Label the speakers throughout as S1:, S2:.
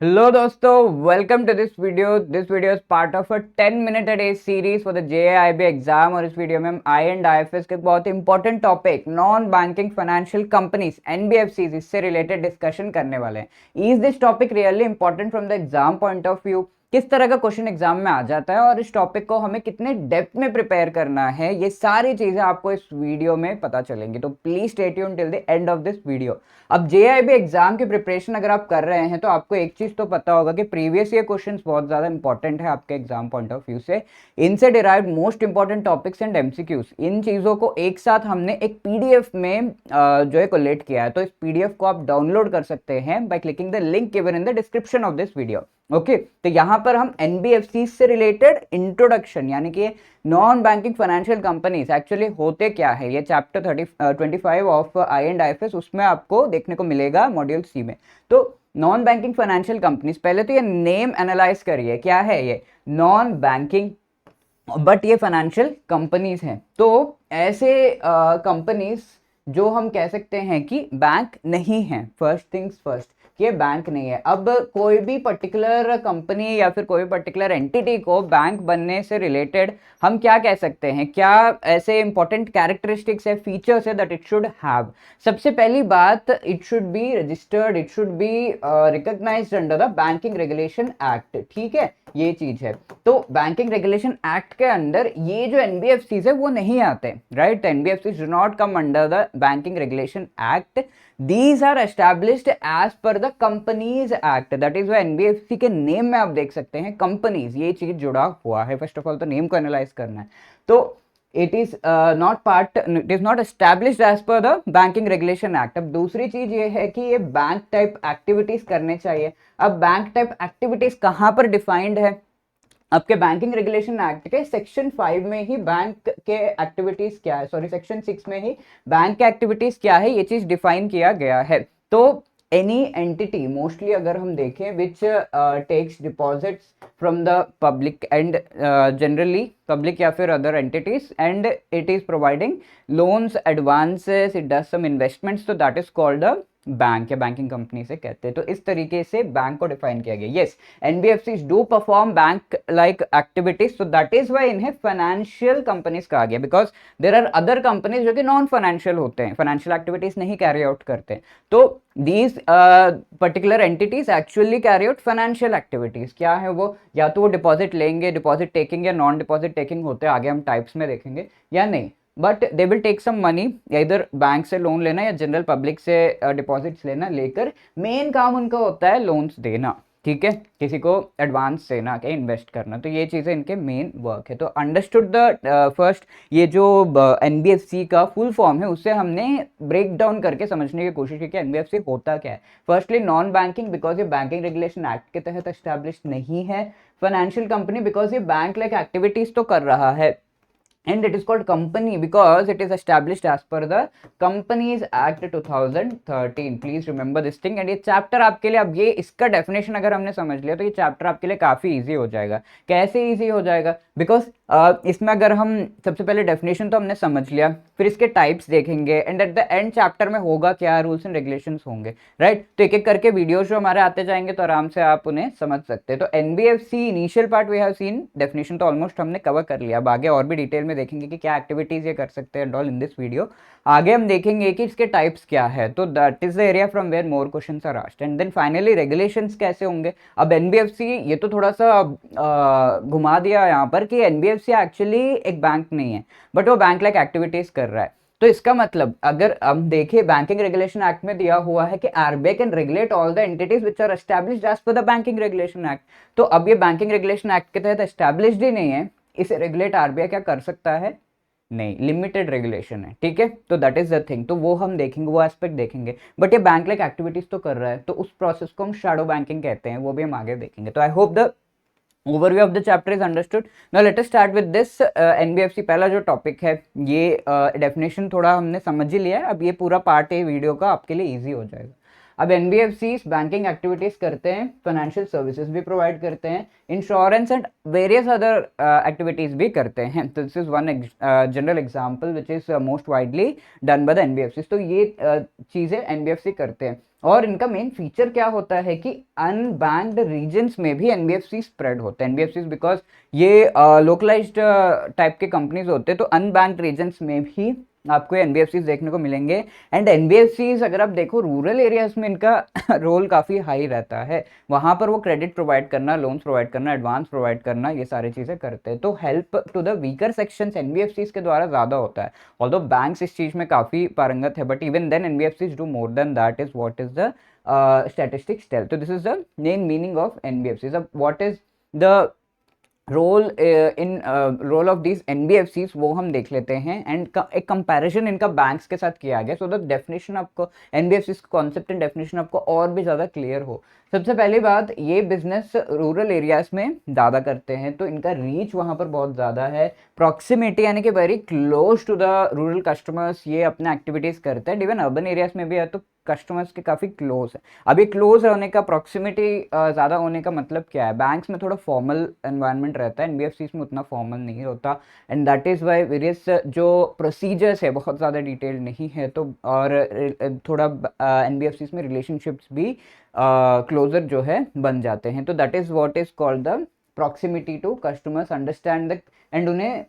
S1: Hello दोस्तों, welcome to this video. This video is part of a 10 minute a day series for the JAIIB exam. और इस video में हम आई and IFS के बहुत important topic non banking financial companies NBFCs इससे related discussion करने वाले हैं। Is this topic really important from the exam point of view? किस तरह का क्वेश्चन एग्जाम में आ जाता है और इस टॉपिक को हमें कितने डेप्थ में प्रिपेयर करना है, ये सारी चीजें आपको इस वीडियो में पता चलेंगी। तो please stay tuned till the end of this video. अब जेआईबी एग्जाम की प्रिपरेशन अगर आप कर रहे हैं तो आपको एक चीज तो पता होगा कि प्रीवियस ईयर क्वेश्चंस बहुत ज्यादा इंपॉर्टेंट है आपके एग्जाम पॉइंट ऑफ व्यू से। इनसे derived most important topics and MCQs, इन चीजों को एक साथ हमने एक पीडीएफ में जो है कोलेट किया है। तो इस पीडीएफ को आप डाउनलोड कर सकते हैं by clicking the link given in the description of this video. Okay, तो यहां पर हम एनबीएफसी से रिलेटेड इंट्रोडक्शन यानी कि non banking financial companies actually होते क्या है, ये chapter 25 of I and IFS उसमें आपको देखने को मिलेगा मॉड्यूल सी में। तो नॉन बैंकिंग फाइनेंशियल कंपनीज, पहले तो ये नेम एनालाइज करिए, क्या है ये? नॉन बैंकिंग बट ये फाइनेंशियल कंपनीज हैं। तो ऐसे कंपनीज जो हम कह सकते हैं कि बैंक नहीं है। फर्स्ट थिंग्स फर्स्ट, ये बैंक नहीं है। अब कोई भी पर्टिकुलर कंपनी या फिर कोई पर्टिकुलर एंटिटी को बैंक बनने से रिलेटेड हम क्या कह सकते हैं, क्या ऐसे इंपॉर्टेंट कैरेक्टरिस्टिक्स है, फीचर्स है दैट इट शुड हैव? सबसे पहली बात, it should be registered, it should be recognised under the Banking Regulation Act. ठीक है, ये चीज है। तो बैंकिंग रेगुलेशन एक्ट के अंदर ये जो एनबीएफसीज है वो नहीं आते, right? NBFCs do not come under the Banking Regulation act. These are established as per the Companies Act. That is why NBFC के नेम में आप देख सकते हैं कंपनीज, ये चीज जुड़ा हुआ है। फर्स्ट ऑफ ऑल तो नेम को एनालाइज करना है। तो it is not part, it is not established as per the Banking Regulation Act. अब दूसरी चीज ये है कि ये बैंक टाइप एक्टिविटीज करने चाहिए। अब बैंक टाइप एक्टिविटीज कहां पर डिफाइंड है? आपके बैंकिंग रेगुलेशन एक्ट के सेक्शन 5 में ही बैंक के एक्टिविटीज क्या है, सॉरी सेक्शन 6 में ही बैंक के एक्टिविटीज क्या है, ये चीज डिफाइन किया गया है। तो एनी एंटिटी मोस्टली अगर हम देखें which takes deposits from the public and generally public या फिर other entities and it is providing loans, advances, it does some investments, तो that is called the bank या बैंकिंग कंपनी से कहते हैं। तो इस तरीके से बैंक को डिफाइन किया गया। Yes, NBFCs do perform bank like activities, so that is why इन्हें फाइनेंशियल कंपनीज कहा गया, because there are other companies जो कि नॉन फाइनेंशियल होते हैं, फाइनेंशियल एक्टिविटीज नहीं कैरी आउट करते। तो these particular entities actually carry out financial activities. क्या है वो? या तो वो डिपॉजिट लेंगे, डिपॉजिट टेकिंग या नॉन डिपॉजिट टेकिंग होते हैं, आगे हम टाइप्स में देखेंगे, या नहीं, but they will take some money, इधर बैंक से लोन लेना या जनरल पब्लिक से डिपॉजिट्स लेना, लेकर मेन काम उनका होता है लोन्स देना। ठीक है, किसी को एडवांस देना, क्या इन्वेस्ट करना। तो ये चीज़ें इनके मेन वर्क है। तो अंडरस्टूड द फर्स्ट, ये जो एनबीएफसी का फुल फॉर्म है उससे हमने ब्रेक डाउन करके समझने की कोशिश की कि एनबीएफसी होता क्या है। फर्स्टली नॉन बैंकिंग, बिकॉज ये बैंकिंग रेगुलेशन एक्ट के तहत एस्टैब्लिश नहीं है। फाइनेंशियल कंपनी, बिकॉज ये बैंक लाइक एक्टिविटीज तो कर रहा है। And it is called company because it is established as per the Companies Act 2013. Please remember this thing. And ये चैप्टर आपके लिए, अब ये इसका डेफिनेशन अगर हमने समझ लिया तो ये चैप्टर आपके लिए काफी इजी हो जाएगा। कैसे इजी हो जाएगा? बिकॉज इसमें अगर हम सबसे पहले डेफिनेशन तो हमने समझ लिया, फिर इसके टाइप्स देखेंगे and at the end chapter में होगा क्या, रूल्स एंड रेगुलेशंस होंगे, राइट? तो एक एक करके वीडियोस जो हमारे आते जाएंगे तो आराम से आप उन्हें समझ सकते हैं। तो NBFC initial part we have seen, definition तो ऑलमोस्ट हमने कवर कर लिया। अब आगे और भी डिटेल में देखेंगे कि क्या एक्टिविटीज ये कर सकते हैं ऑल इन दिस वीडियो। आगे हम देखेंगे कि इसके टाइप्स क्या है, तो that is the area from where more questions are asked. And then finally regulations कैसे होंगे। अब एनबीएफसी, ये तो थोड़ा सा घुमा दिया यहाँ पर कि एनबीएफसी एक्चुअली एक बैंक नहीं है, बट वो बैंक लाइक एक्टिविटीज कर रहा है। तो इसका मतलब अगर हम देखें, बैंकिंग रेगुलेशन एक्ट में दिया हुआ है कि RBI can regulate all the entities which are established as per the Banking Regulation Act. तो अब ये बैंकिंग रेगुलेशन एक्ट के तहत एस्टैब्लिश्ड ही नहीं है, इसे रेगुलेट आरबीआई क्या कर सकता है? नहीं, लिमिटेड रेगुलेशन है। ठीक है, तो दैट इज द थिंग। तो वो हम देखेंगे, वो एस्पेक्ट देखेंगे। बट ये बैंक लाइक एक्टिविटीज तो कर रहा है, तो उस प्रोसेस को हम शैडो बैंकिंग कहते हैं, वो भी हम आगे देखेंगे। तो I hope the overview of the chapter is understood. Now let us start with this NBFC. पहला जो टॉपिक है ये डेफिनेशन थोड़ा हमने समझ ही लिया है, अब ये पूरा पार्ट है वीडियो का आपके लिए इजी हो जाएगा। अब एनबीएफसीज बैंकिंग एक्टिविटीज करते हैं, फाइनेंशियल सर्विसेज भी प्रोवाइड करते हैं, insurance and various other activities भी करते हैं। तो this is one general example which is most widely done by the NBFCs. तो ये चीजें एनबीएफसी करते हैं। और इनका मेन फीचर क्या होता है कि अनबैंक्ड रीजन्स में भी एनबीएफसी स्प्रेड होते हैं। एनबीएफसी बिकॉज ये लोकलाइज्ड टाइप के कंपनीज होते हैं, तो अनबैंक्ड रीजन्स में भी आपको एनबीएफसी देखने को मिलेंगे। एंड एनबीएफसी अगर आप देखो रूरल एरियाज में इनका रोल काफ़ी हाई रहता है। वहाँ पर वो क्रेडिट प्रोवाइड करना, लोन्स प्रोवाइड करना, एडवांस प्रोवाइड करना, ये सारी चीज़ें करते हैं। तो help to the weaker sections NBFC के द्वारा ज़्यादा होता है। ऑल्दो बैंक्स इस चीज़ में काफ़ी पारंगत है, but even then NBFC do more than that is what is the statistics tell. So this is the main meaning of NBFCs. अब what is the role in role of these NBFCs वो हम देख लेते हैं। And एक comparison इनका banks के साथ किया गया, सो द डेफिनेशन आपको एनबीएफसीज कॉन्सेप्ट एंड डेफिनेशन आपको और भी ज़्यादा क्लियर हो। सबसे पहली बात, ये बिजनेस रूरल एरियाज में ज़्यादा करते हैं, तो इनका रीच वहाँ पर बहुत ज़्यादा है। प्रॉक्सिमिटी यानी कि very close to the rural customers ये अपने एक्टिविटीज़ करते हैं। इवन अर्बन एरियाज में भी है तो कस्टमर्स के काफ़ी क्लोज है। अभी क्लोज होने का, प्रॉक्सिमिटी ज़्यादा होने का मतलब क्या है? बैंक्स में थोड़ा फॉर्मल एनवायरनमेंट रहता है, एनबीएफसीज में उतना फॉर्मल नहीं होता। And that is why various जो प्रोसीजर्स है बहुत ज़्यादा डिटेल नहीं है, तो और थोड़ा एनबीएफसीज में रिलेशनशिप्स भी क्लोजर जो है बन जाते हैं। तो that is what is called the proximity to customers, understand the end उन्हें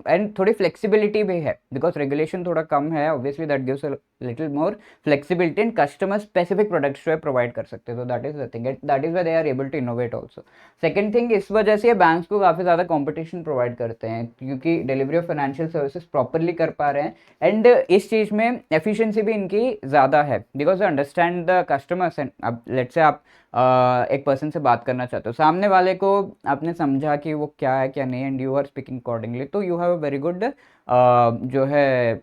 S1: एंड थोड़ी फ्लेक्सिबिलिटी भी है बिकॉज रेगुलेशन थोड़ा कम है, obviously that gives a little more flexibility and customer specific products जो है प्रोवाइड कर सकते हैं। तो that is the thing, that is why they are able to innovate also. Second thing, इस वजह से बैंक्स को काफ़ी ज़्यादा कंपटीशन प्रोवाइड करते हैं क्योंकि delivery of financial services properly कर पा रहे हैं। एंड इस चीज़ में एफिशिएंसी भी इनकी ज़्यादा है because understand the customers. And अब लेट्स से आप एक पर्सन से बात करना चाहते हो, सामने वाले को आपने समझा कि वो क्या है क्या नहीं, and you are speaking accordingly, तो you have a very good जो है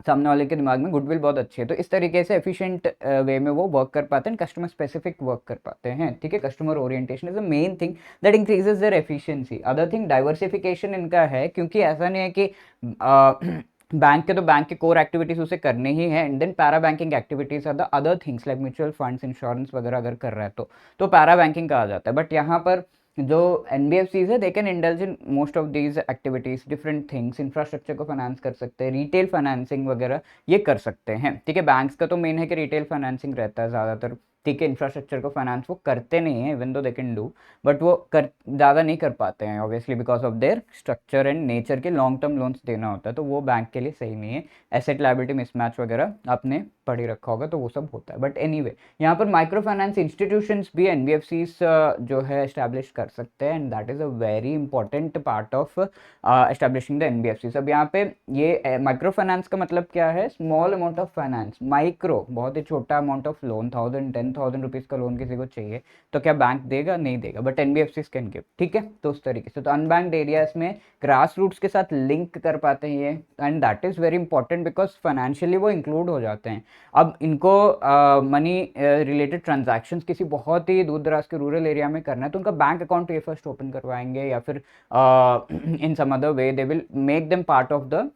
S1: सामने वाले के दिमाग में गुडविल बहुत अच्छी है। तो इस तरीके से एफिशिएंट वे में वो वर्क कर पाते हैं, कस्टमर स्पेसिफिक वर्क कर पाते हैं। ठीक है, customer orientation is the main thing that increases their efficiency. Other thing diversification इनका है, क्योंकि ऐसा नहीं है कि बैंक के तो बैंक के कोर एक्टिविटीज उसे करने ही है, and then para banking activities are the other things like mutual funds, insurance वगैरह अगर कर रहा है तो पैरा बैंकिंग कहा जाता है। बट यहाँ पर जो एनबीएफसीज है they can indulge in most of these activities, different things, infrastructure को फाइनेंस कर सकते हैं, रिटेल फाइनेंसिंग वगैरह ये कर सकते हैं। ठीक है, बैंक्स का तो मेन है कि रिटेल फाइनेंसिंग रहता है ज़्यादातर। ठीक है, इंफ्रास्ट्रक्चर को फाइनेंस वो करते नहीं है, even though they can do, but वो कर ज़्यादा नहीं कर पाते हैं obviously because of their structure and nature के। लॉन्ग टर्म लोन्स देना होता है तो वो बैंक के लिए सही नहीं है। एसेट लायबिलिटी मिसमैच वगैरह आपने पढ़ ही रखा होगा, तो वो सब होता है। बट एनीवे, यहाँ पर माइक्रो फाइनेंस इंस्टीट्यूशंस भी एनबीएफसीज जो है एस्टैब्लिश कर सकते हैं, and that is a very important part of establishing the NBFCs. अब यहाँ पे ये माइक्रो फाइनेंस का मतलब क्या है? Small amount of finance, micro बहुत ही छोटा अमाउंट ऑफ लोन, 1000-10,000 रुपीज़ का लोन किसी को चाहिए तो क्या बैंक देगा? नहीं देगा, बट एनबीएफसीज कैन गिव। ठीक है, तो उस तरीके से तो अनबैंक्ड एरियाज में ग्रास रूट्स के साथ लिंक कर पाते हैं ये, and that is very important because financially वो इंक्लूड हो जाते हैं। अब इनको मनी रिलेटेड ट्रांजैक्शंस किसी बहुत ही दूर दराज के रूरल एरिया में करना है तो उनका बैंक अकाउंट ये फर्स्ट ओपन करवाएंगे, या फिर in some other way they will make them part of the,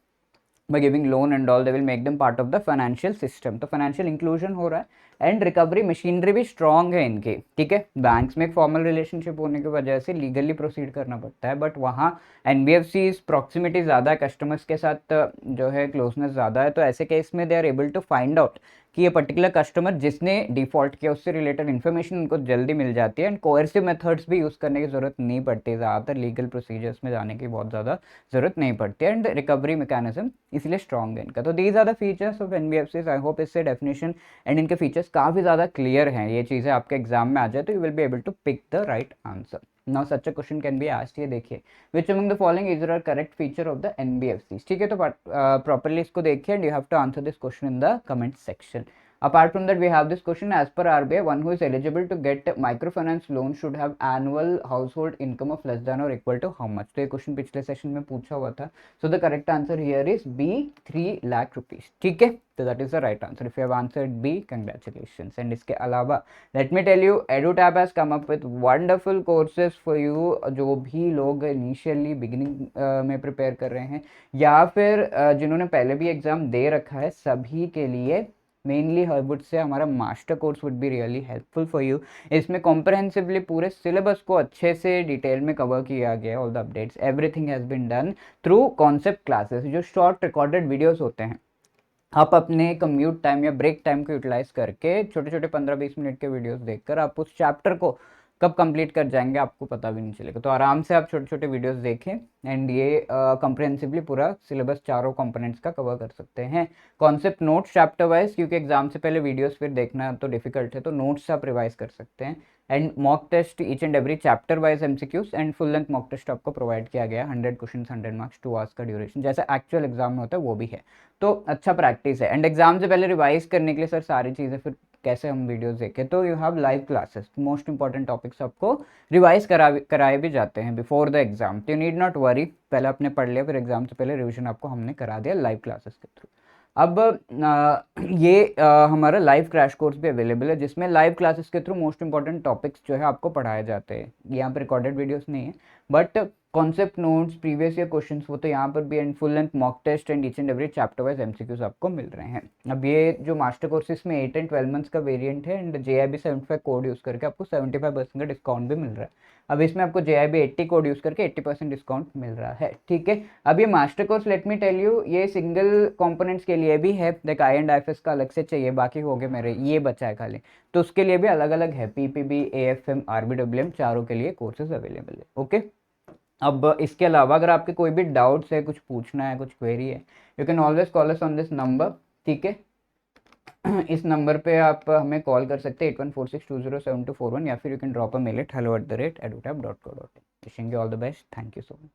S1: by giving loan and all they will make them part of the financial system। तो फाइनेंशियल इंक्लूजन हो रहा है and recovery machinery भी strong है इनकी। ठीक है, banks में एक फॉर्मल रिलेशनशिप होने की वजह से लीगली प्रोसीड करना पड़ता है, बट वहाँ एनबीएफसी प्रॉक्सिमिटी ज़्यादा है, कस्टमर्स के साथ जो है क्लोजनेस ज़्यादा है, तो ऐसे केस में they are able to find out कि ये पर्टिकुलर कस्टमर जिसने डिफॉल्ट किया उससे रिलेटेड इन्फॉर्मेशन उनको जल्दी मिल जाती है, एंड कोएर्सिव मेथड्स भी यूज़ करने की ज़रूरत नहीं पड़ती, ज़्यादातर लीगल प्रोसीजर्स में जाने की बहुत ज़्यादा ज़रूरत नहीं पड़ती है, एंड रिकवरी मैकेनिज्म इसलिए स्ट्रॉन्ग है इनका। तो these are the features of NBFCs. I hope इससे डेफिनेशन एंड इनके फीचर्स काफ़ी ज़्यादा क्लियर हैं। ये चीज़ें आपके एग्जाम में आ जाए तो you will be able to pick the right answer. Now such a question can be asked, ये देखिए, which among the following is the correct feature of the NBFCs. ठीक है, तो प्रॉपरली इसको देखिए and you have to answer this question in the comment section. Apart from that, we have this question: as per RBI, one who is eligible to get microfinance loan should have annual household income of less than or equal to how much? तो ये question पिछले session में पूछा हुआ था। So the correct answer here is B, 3 lakh rupees। ठीक है, तो that is the right answer। If you have answered B, congratulations। And इसके अलावा let me tell you, EduTap has come up with wonderful courses for you। जो भी लोग initially beginning में prepare कर रहे हैं या फिर जिन्होंने पहले भी एग्जाम दे रखा है, सभी के लिए मेनली आई वुड से हमारा master course would be really helpful for you. इसमें कॉम्प्रहेंसिवली पूरे सिलेबस को अच्छे से डिटेल में कवर किया गया, all the updates everything has been done through concept classes, जो शॉर्ट रिकॉर्डेड वीडियोस होते हैं। आप अपने कम्यूट टाइम या ब्रेक टाइम को यूटिलाइज करके छोटे छोटे 15-20 मिनट के वीडियोस देखकर आप उस चैप्टर को कब कंप्लीट कर जाएंगे आपको पता भी नहीं चलेगा। तो आराम से आप छोटे छोटे वीडियोस देखें एंड ये कंप्रहेंसिवली पूरा सिलेबस चारों कंपोनेंट्स का कवर कर सकते हैं। कॉन्सेप्ट नोट्स चैप्टर वाइज, क्योंकि एग्जाम से पहले वीडियोस फिर देखना तो डिफिकल्ट है, तो नोट्स आप रिवाइज कर सकते हैं। And mock test each and every chapter wise MCQs and full length mock test आपको प्रोवाइड किया गया, 100 क्वेश्चन 100 मार्क्स 2 आवर्स का ड्यूरेशन, जैसे एक्चुअल एग्जाम में होता है वो भी है। तो अच्छा प्रैक्टिस है। एंड एग्जाम से पहले रिवाइज करने के लिए सर सारी चीज़ें फिर कैसे हम वीडियोस देखें, तो you have live classes, most important topics आपको रिवाइज कराए भी जाते हैं बिफोर द एग्जाम, तो यू नीड नॉट वरी, पहले आपने पढ़ लिया फिर एग्जाम से पहले रिविजन आपको हमने करा दिया लाइव क्लासेस के थ्रू। अब हमारा लाइव क्रैश कोर्स भी अवेलेबल है, जिसमें लाइव क्लासेस के थ्रू मोस्ट इंपॉर्टेंट टॉपिक्स जो है आपको पढ़ाए जाते हैं। यहाँ पर रिकॉर्डेड वीडियोस नहीं है, but concept notes, previous year questions वो तो यहाँ पर भी, and full length mock test and each and every chapter wise MCQs आपको मिल रहे हैं। अब ये जो मास्टर कोर्सेज में 8 एंड 12 मंथ्स का वेरिएंट है, एंड JIB 75 कोड यूज़ करके आपको 75% का डिस्काउंट भी मिल रहा है। अब इसमें आपको JIB 80 कोड यूज़ करके 80% डिस्काउंट मिल रहा है, ठीक है। अब ये master course let me tell you, ये सिंगल कंपोनेंट्स के लिए भी है, लाइक I&IFS का अलग से चाहिए, बाकी हो गए मेरे, ये बचा है खाली, तो उसके लिए भी अलग अलग है, PPB, AFM, RBWM चारों के लिए कोर्सेज अवेलेबल है, ओके। अब इसके अलावा अगर आपके कोई भी डाउट्स है, कुछ पूछना है, कुछ क्वेरी है, you can always call us on this number, ठीक है। इस नंबर पे आप हमें कॉल कर सकते हैं 8146207241, या फिर you can drop a mail at hello@edutap.co.in। Wishing you all the best, thank you so much.